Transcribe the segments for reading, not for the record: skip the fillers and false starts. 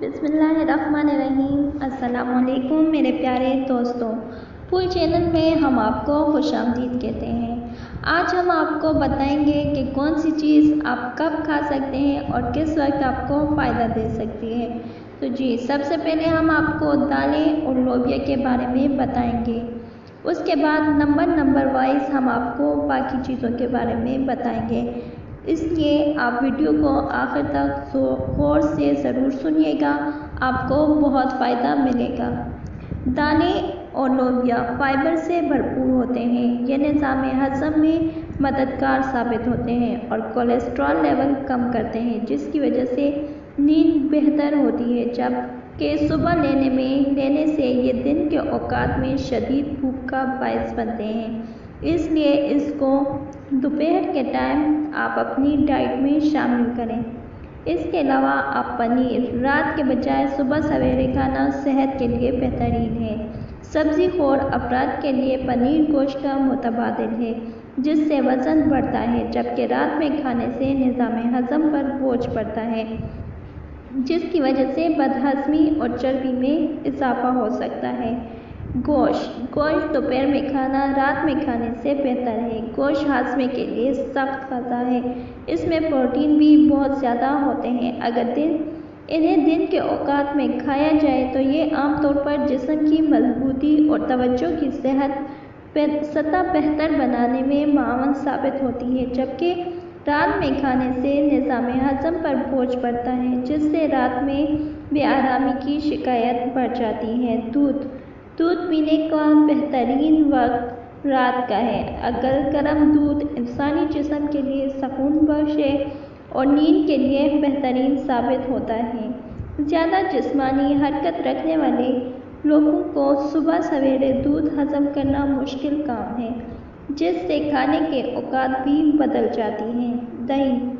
बिस्मिल्लाहिर्रहमानिर्रहीम। अस्सलाम वालेकुम मेरे प्यारे दोस्तों, फूल चैनल में हम आपको खुशामदीद कहते हैं। आज हम आपको बताएंगे कि कौन सी चीज़ आप कब खा सकते हैं और किस वक्त आपको फ़ायदा दे सकती है। तो जी, सबसे पहले हम आपको दालें और लोबिया के बारे में बताएंगे। उसके बाद नंबर वाइज हम आपको बाकी चीज़ों के बारे में बताएंगे, इसलिए आप वीडियो को आखिर तक गौर से ज़रूर सुनिएगा, आपको बहुत फ़ायदा मिलेगा। दालें और लोबिया फाइबर से भरपूर होते हैं। ये निज़ाम हज़म में मददगार साबित होते हैं और कोलेस्ट्रॉल लेवल कम करते हैं, जिसकी वजह से नींद बेहतर होती है। जबकि सुबह लेने से ये दिन के औकात में शदीद भूख का बायस बनते हैं, इसलिए इसको दोपहर के टाइम आप अपनी डाइट में शामिल करें। इसके अलावा आप पनीर रात के बजाय सुबह सवेरे खाना सेहत के लिए बेहतरीन है। सब्ज़ी खोर अफराद के लिए पनीर गोश्त का मुतबादिल है, जिससे वज़न बढ़ता है, जबकि रात में खाने से निज़ाम हज़म पर बोझ पड़ता है, जिसकी वजह से बदहज़मी और चर्बी में इजाफा हो सकता है। गोश्त दोपहर में खाना रात में खाने से बेहतर है। गोश्त हाजमे के लिए सख्त ग़ज़ा है, इसमें प्रोटीन भी बहुत ज़्यादा होते हैं। अगर इन्हें दिन के औकात में खाया जाए तो ये आमतौर पर जिस्म की मजबूती और तवज्जो की सतह बेहतर बनाने में मावन साबित होती है, जबकि रात में खाने से निज़ाम हज़म पर बोझ पड़ता है, जिससे रात में बेआरामी की शिकायत बढ़ जाती है। दूध पीने का बेहतरीन वक्त रात का है। अगर गर्म दूध इंसानी जिस्म के लिए सुकून बख्श है और नींद के लिए बेहतरीन साबित होता है। ज़्यादा जिस्मानी हरकत रखने वाले लोगों को सुबह सवेरे दूध हज़म करना मुश्किल काम है, जिससे खाने के औकात भी बदल जाती हैं।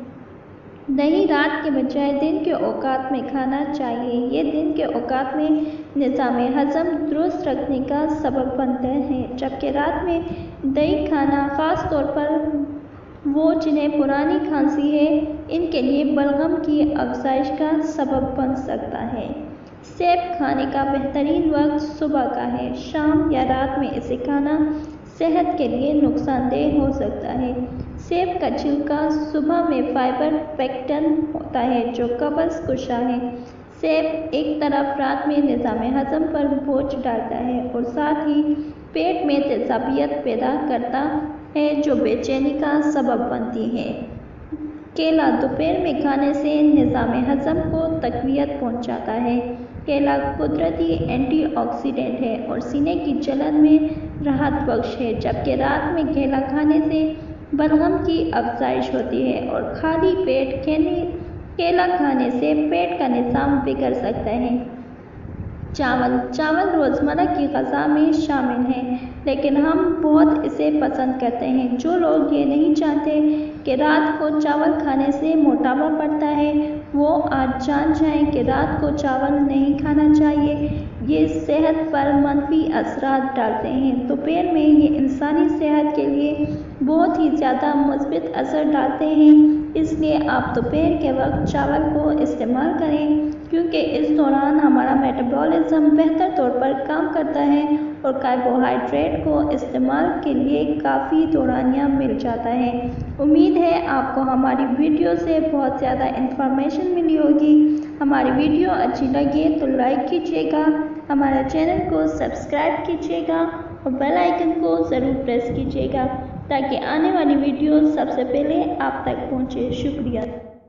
दही रात के बजाय दिन के औकात में खाना चाहिए। ये दिन के औकात में निज़ाम हज़म दुरुस्त रखने का सबब बनते हैं, जबकि रात में दही खाना ख़ास तौर पर वो जिन्हें पुरानी खांसी है, इनके लिए बलगम की अफजाइश का सबब बन सकता है। सेब खाने का बेहतरीन वक्त सुबह का है। शाम या रात में इसे खाना सेहत के लिए नुकसानदेह हो सकता है। सेब का छिलका सुबह में फाइबर पैक्टन होता है, जो कब्ज़ कुशा है। सेब एक तरफ रात में निज़ाम हज़म पर बोझ डालता है और साथ ही पेट में तेज़ाबियत पैदा करता है, जो बेचैनी का सबब बनती है। केला दोपहर में खाने से निज़ाम हज़म को तक़वियत पहुँचाता है। केला कुदरती एंटीऑक्सीडेंट है और सीने की जलन में राहत बख्श है, जबकि रात में केला खाने से बलगम की अफजाइश होती है और खाली पेट केला खाने से पेट का निज़ाम बिगड़ सकता है। चावल रोज़मर्रा की ग़ज़ा में शामिल है, लेकिन हम बहुत इसे पसंद करते हैं। जो लोग ये नहीं चाहते कि रात को चावल खाने से मोटापा बढ़ता है, वो आज जान जाएं कि रात को चावल नहीं खाना चाहिए। ये सेहत पर मनफी असरात डालते हैं। दोपहर में ये इंसानी सेहत के लिए बहुत ही ज़्यादा मुस्बित असर डालते हैं, इसलिए आप दोपहर के वक्त चावल को इस्तेमाल करें, क्योंकि इस दौरान हमारा मेटाबॉलिज्म बेहतर तौर पर काम करता है और कार्बोहाइड्रेट को इस्तेमाल के लिए काफ़ी दौरानिया मिल जाता है। उम्मीद है आपको हमारी वीडियो से बहुत ज़्यादा इंफॉर्मेशन मिली होगी। हमारी वीडियो अच्छी लगे तो लाइक कीजिएगा, हमारे चैनल को सब्सक्राइब कीजिएगा और बेल आइकन को ज़रूर प्रेस कीजिएगा, ताकि आने वाली वीडियो सबसे पहले आप तक पहुँचे। शुक्रिया।